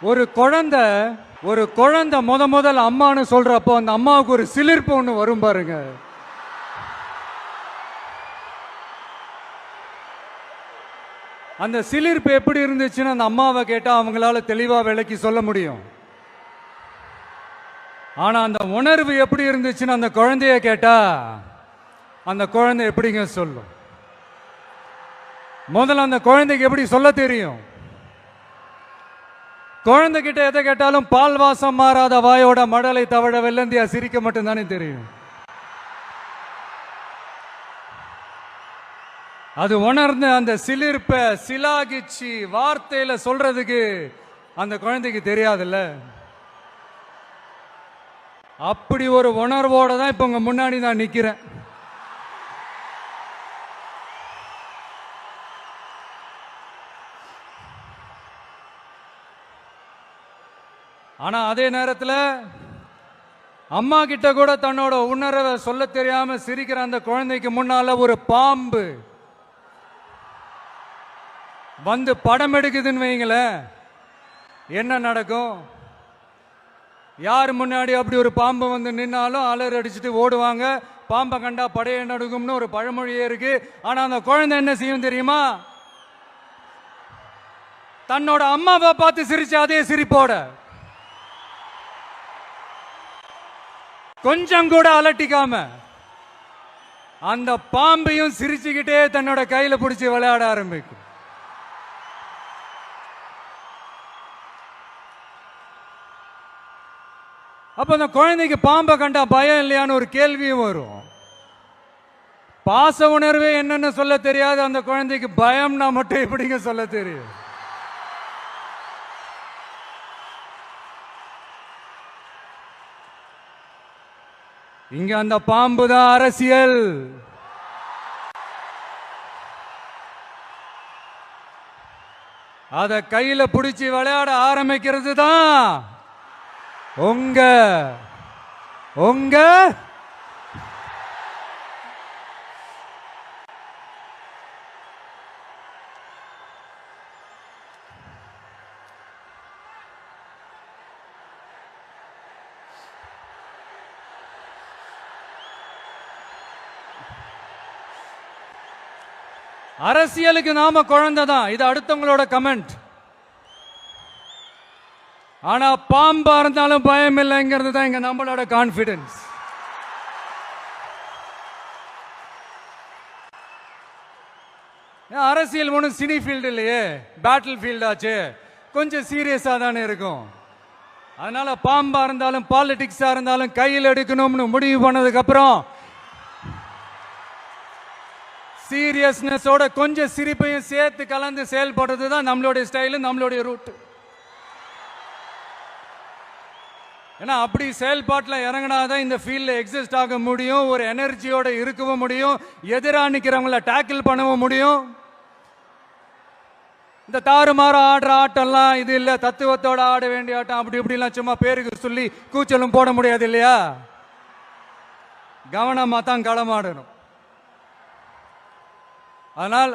ஒரு குழந்தை முதல் அம்மான்னு சொல்றப்போ அந்த அம்மாவுக்கு ஒரு சிலிர்ப்பு ஒன்று வரும் பாருங்க. அந்த சிலிர்ப்பு எப்படி இருந்துச்சுன்னு அந்த அம்மாவை கேட்டா அவங்களால தெளிவா விளக்கி சொல்ல முடியும். ஆனா அந்த உணர்வு எப்படி இருந்துச்சுன்னு அந்த குழந்தைய கேட்டா அந்த குழந்தை எப்படிங்க சொல்லும்? முதல்ல அந்த குழந்தைக்கு எப்படி சொல்ல தெரியும்? குழந்தைகிட்ட எதை கேட்டாலும் பால் வாசம் மாறாத வாயோட மடலை தவழ வெள்ளந்தியா சிரிக்க மட்டும்தானே தெரியும். அது உணர்ந்து அந்த சிலிர்ப்ப சிலாகிச்சு வார்த்தையில சொல்றதுக்கு அந்த குழந்தைக்கு தெரியாதுல்ல. அப்படி ஒரு உணர்வோட தான் இப்ப உங்க முன்னாடி நான் நிக்கிறேன். ஆனா அதே நேரத்தில் அம்மா கிட்ட கூட தன்னோட உணர்வை சொல்ல தெரியாம சிரிக்கிற அந்த குழந்தைக்கு முன்னால ஒரு பாம்பு வந்து படம் எடுக்குதுன்னு வைங்களேன், என்ன நடக்கும்? யார் முன்னாடி அப்படி ஒரு பாம்பு வந்து நின்னாலும் அலர் அடிச்சுட்டு ஓடுவாங்க. பாம்பை கண்டா படைய நடுக்கும்னு ஒரு பழமொழியே இருக்கு. ஆனா அந்த குழந்தை என்ன செய்யும் தெரியுமா? தன்னோட அம்மாவை பார்த்து சிரிச்ச அதே சிரிப்போட கொஞ்சம் கூட அலட்டிக்காம அந்த பாம்பையும் சிரிச்சுக்கிட்டே தன்னோட கையில பிடிச்சி விளையாட ஆரம்பிக்கும். அப்ப அந்த குழந்தைக்கு பாம்பை கண்டா பயம் இல்லையான்னு ஒரு கேள்வியும் வரும். பாச உணர்வே என்னன்னு சொல்ல தெரியாது அந்த குழந்தைக்கு பயம்னா மட்டும் எப்படிங்க சொல்ல தெரியும்? இங்க அந்த பாம்பு தான் அரசியல். அத கையில பிடிச்சி விளையாட ஆரம்பிக்கிறது தான் உங்க அரசியலுக்கு நாம குழந்தை தான். இது அடுத்தவங்களோட கமெண்ட். ஆனா பாம்பா இருந்தாலும் பயம் இல்லைங்கிறது தான் இங்க நம்மளோட கான்பிடன்ஸ். அரசியல் ஒன்றும் சினி ஃபீல்டு இல்லையே, பேட்டில் ஃபீல்ட் ஆச்சு, கொஞ்சம் சீரியஸா தானே இருக்கும். அதனால பாம்பா இருந்தாலும் பாலிடிக்ஸா இருந்தாலும் கையில் எடுக்கணும்னு முடிவு பண்ணதுக்கு அப்புறம் சீரியஸ்னஸோட கொஞ்சம் சிரிப்பையும் சேர்த்து கலந்து செயல்படுறது தான் நம்மளுடைய ஸ்டைலு, நம்மளுடைய ரூட். ஏன்னா அப்படி செயல்பாட்டில் இறங்கினாதான் இந்த ஃபீல்டில் எக்ஸிஸ்ட் ஆக முடியும், ஒரு எனர்ஜியோட இருக்கவும் முடியும், எதிராக நிற்கிறவங்கள டேக்கிள் பண்ணவும் முடியும். இந்த தாறுமாற ஆடுற ஆட்டம்லாம் இது இல்லை, தத்துவத்தோட ஆட வேண்டிய ஆட்டம். அப்படி இப்படிலாம் சும்மா பேருக்கு சொல்லி கூச்சலும் போட முடியாது இல்லையா? கவனமாக தான் களமாடணும். அதனால்